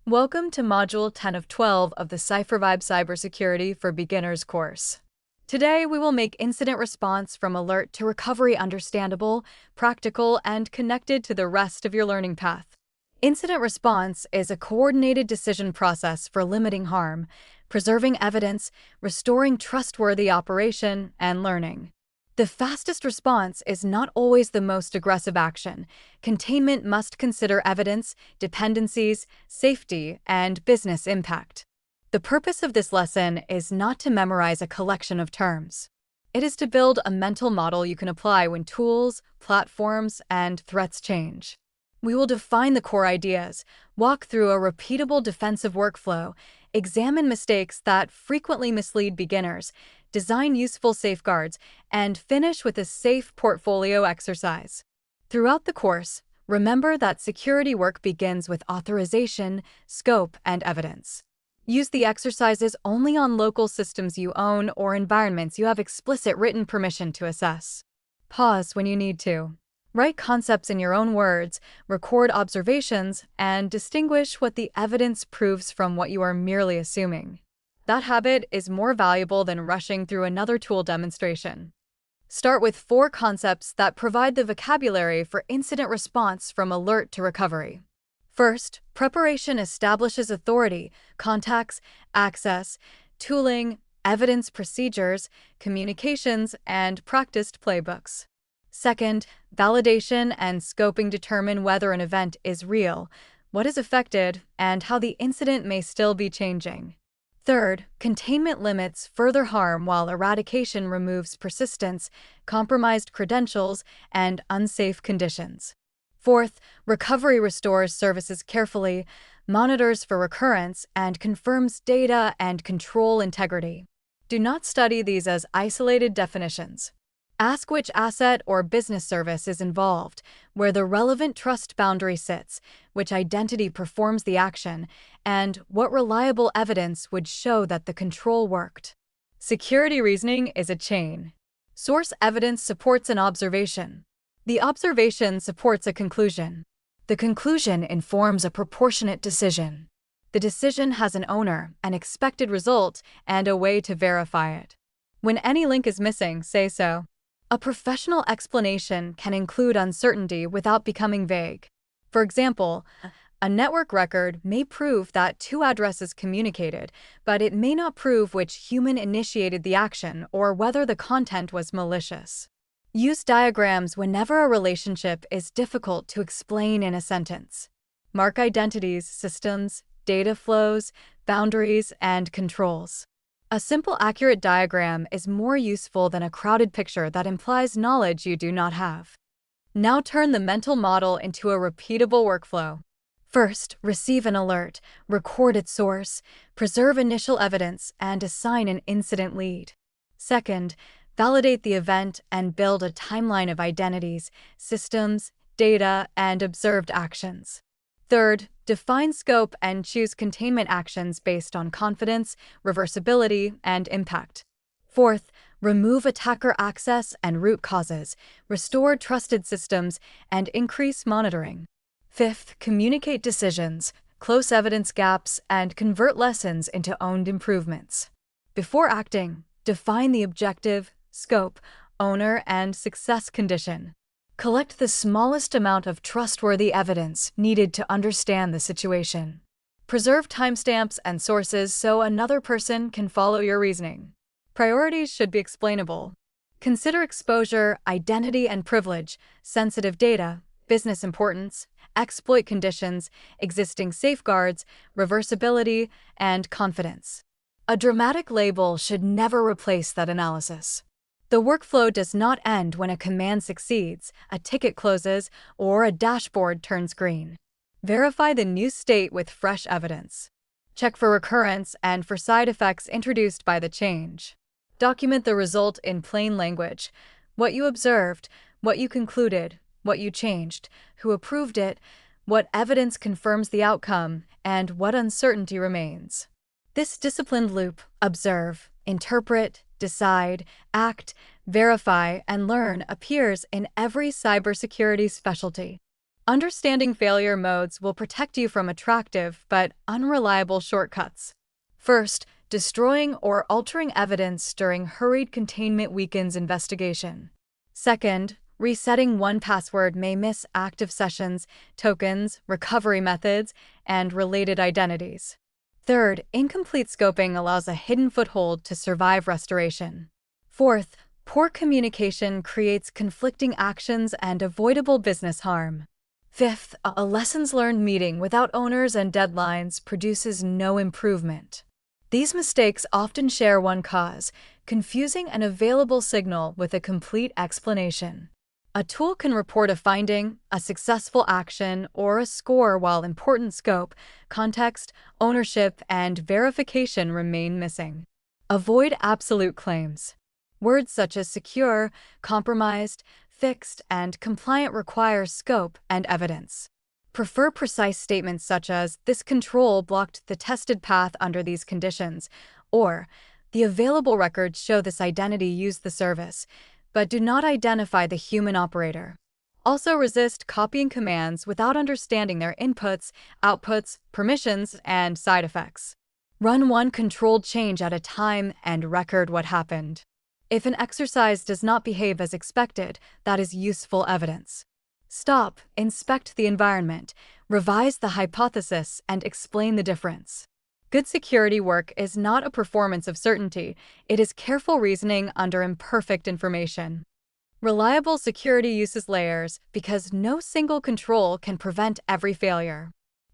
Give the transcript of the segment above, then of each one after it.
Welcome to Module 10 of 12 of the CipherVibe Cybersecurity for Beginners course. Today, we will make incident response from alert to recovery understandable, practical, and connected to the rest of your learning path. Incident response is a coordinated decision process for limiting harm, preserving evidence, restoring trustworthy operation, and learning. The fastest response is not always the most aggressive action. Containment must consider evidence, dependencies, safety, and business impact. The purpose of this lesson is not to memorize a collection of terms. It is to build a mental model you can apply when tools, platforms, and threats change. We will define the core ideas, walk through a repeatable defensive workflow, examine mistakes that frequently mislead beginners, design useful safeguards, and finish with a safe portfolio exercise. Throughout the course, remember that security work begins with authorization, scope, and evidence. Use the exercises only on local systems you own or environments you have explicit written permission to assess. Pause when you need to. Write concepts in your own words, record observations, and distinguish what the evidence proves from what you are merely assuming. That habit is more valuable than rushing through another tool demonstration. Start with 4 concepts that provide the vocabulary for incident response from alert to recovery. First, preparation establishes authority, contacts, access, tooling, evidence procedures, communications, and practiced playbooks. Second, validation and scoping determine whether an event is real, what is affected, and how the incident may still be changing. Third, containment limits further harm while eradication removes persistence, compromised credentials, and unsafe conditions. Fourth, recovery restores services carefully, monitors for recurrence, and confirms data and control integrity. Do not study these as isolated definitions. Ask which asset or business service is involved, where the relevant trust boundary sits, which identity performs the action, and what reliable evidence would show that the control worked. Security reasoning is a chain. Source evidence supports an observation. The observation supports a conclusion. The conclusion informs a proportionate decision. The decision has an owner, an expected result, and a way to verify it. When any link is missing, say so. A professional explanation can include uncertainty without becoming vague. For example, a network record may prove that 2 addresses communicated, but it may not prove which human initiated the action or whether the content was malicious. Use diagrams whenever a relationship is difficult to explain in a sentence. Mark identities, systems, data flows, boundaries, and controls. A simple, accurate diagram is more useful than a crowded picture that implies knowledge you do not have. Now turn the mental model into a repeatable workflow. First, receive an alert, record its source, preserve initial evidence, and assign an incident lead. Second, validate the event and build a timeline of identities, systems, data, and observed actions. Third, define scope and choose containment actions based on confidence, reversibility, and impact. Fourth, remove attacker access and root causes, restore trusted systems, and increase monitoring. Fifth, communicate decisions, close evidence gaps, and convert lessons into owned improvements. Before acting, define the objective, scope, owner, and success condition. Collect the smallest amount of trustworthy evidence needed to understand the situation. Preserve timestamps and sources so another person can follow your reasoning. Priorities should be explainable. Consider exposure, identity and privilege, sensitive data, business importance, exploit conditions, existing safeguards, reversibility, and confidence. A dramatic label should never replace that analysis. The workflow does not end when a command succeeds, a ticket closes, or a dashboard turns green. Verify the new state with fresh evidence. Check for recurrence and for side effects introduced by the change. Document the result in plain language: what you observed, what you concluded, what you changed, who approved it, what evidence confirms the outcome, and what uncertainty remains. This disciplined loop, observe, interpret, decide, act, verify, and learn, appears in every cybersecurity specialty. Understanding failure modes will protect you from attractive but unreliable shortcuts. First, destroying or altering evidence during hurried containment weakens investigation. Second, resetting one password may miss active sessions, tokens, recovery methods, and related identities. Third, incomplete scoping allows a hidden foothold to survive restoration. Fourth, poor communication creates conflicting actions and avoidable business harm. Fifth, a lessons learned meeting without owners and deadlines produces no improvement. These mistakes often share one cause: confusing an available signal with a complete explanation. A tool can report a finding, a successful action, or a score while important scope, context, ownership, and verification remain missing. Avoid absolute claims. Words such as secure, compromised, fixed, and compliant require scope and evidence. Prefer precise statements such as, "This control blocked the tested path under these conditions," or "The available records show this identity used the service," but do not identify the human operator. Also resist copying commands without understanding their inputs, outputs, permissions, and side effects. Run one controlled change at a time and record what happened. If an exercise does not behave as expected, that is useful evidence. Stop, inspect the environment, revise the hypothesis, and explain the difference. Good security work is not a performance of certainty, it is careful reasoning under imperfect information. Reliable security uses layers because no single control can prevent every failure.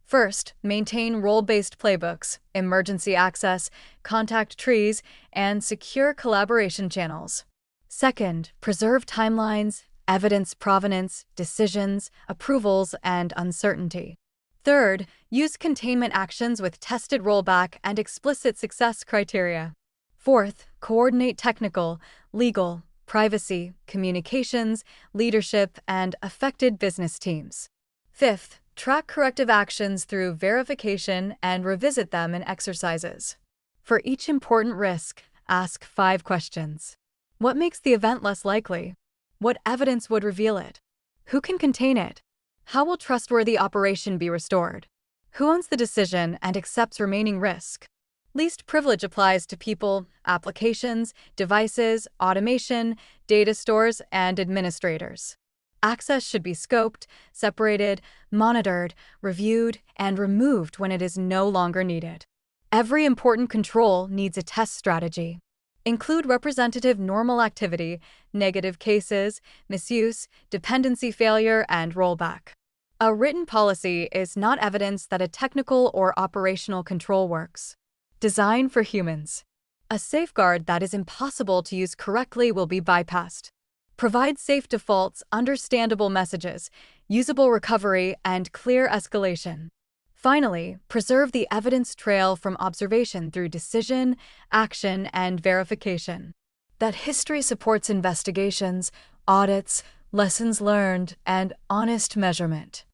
First, maintain role-based playbooks, emergency access, contact trees, and secure collaboration channels. Second, preserve timelines, evidence provenance, decisions, approvals, and uncertainty. Third, use containment actions with tested rollback and explicit success criteria. Fourth, coordinate technical, legal, privacy, communications, leadership, and affected business teams. Fifth, track corrective actions through verification and revisit them in exercises. For each important risk, ask 5 questions. What makes the event less likely? What evidence would reveal it? Who can contain it? How will trustworthy operation be restored? Who owns the decision and accepts remaining risk? Least privilege applies to people, applications, devices, automation, data stores, and administrators. Access should be scoped, separated, monitored, reviewed, and removed when it is no longer needed. Every important control needs a test strategy. Include representative normal activity, negative cases, misuse, dependency failure, and rollback. A written policy is not evidence that a technical or operational control works. Design for humans. A safeguard that is impossible to use correctly will be bypassed. Provide safe defaults, understandable messages, usable recovery, and clear escalation. Finally, preserve the evidence trail from observation through decision, action, and verification. That history supports investigations, audits, lessons learned, and honest measurement.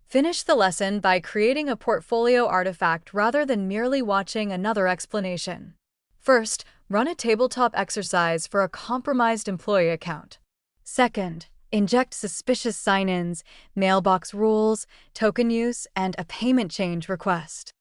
Finish the lesson by creating a portfolio artifact rather than merely watching another explanation. First, run a tabletop exercise for a compromised employee account. Second, inject suspicious sign-ins, mailbox rules, token use, and a payment change request.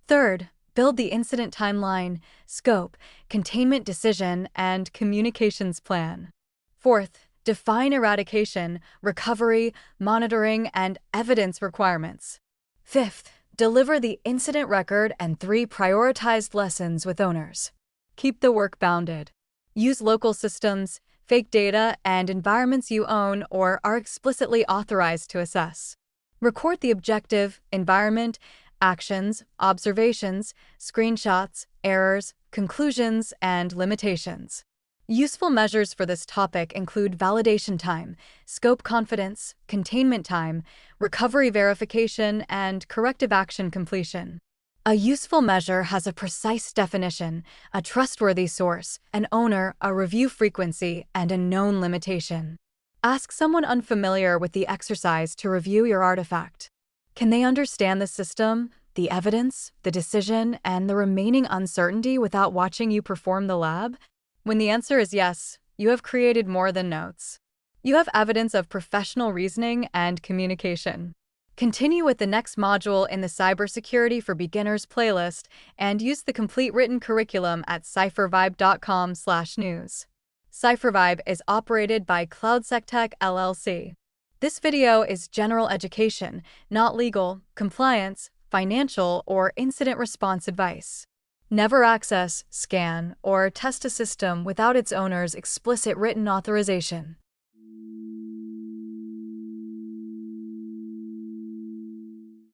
Third, build the incident timeline, scope, containment decision, and communications plan. Fourth, define eradication, recovery, monitoring, and evidence requirements. Fifth, deliver the incident record and 3 prioritized lessons with owners. Keep the work bounded. Use local systems, fake data, and environments you own or are explicitly authorized to assess. Record the objective, environment, actions, observations, screenshots, errors, conclusions, and limitations. Useful measures for this topic include validation time, scope confidence, containment time, recovery verification, and corrective action completion. A useful measure has a precise definition, a trustworthy source, an owner, a review frequency, and a known limitation. Ask someone unfamiliar with the exercise to review your artifact. Can they understand the system, the evidence, the decision, and the remaining uncertainty without watching you perform the lab? When the answer is yes, you have created more than notes. You have evidence of professional reasoning and communication. Continue with the next module in the Cybersecurity for Beginners playlist and use the complete written curriculum at CipherVibe.com/news. CipherVibe is operated by Cloudsectech LLC. This video is general education, not legal, compliance, financial, or incident response advice. Never access, scan, or test a system without its owner's explicit written authorization.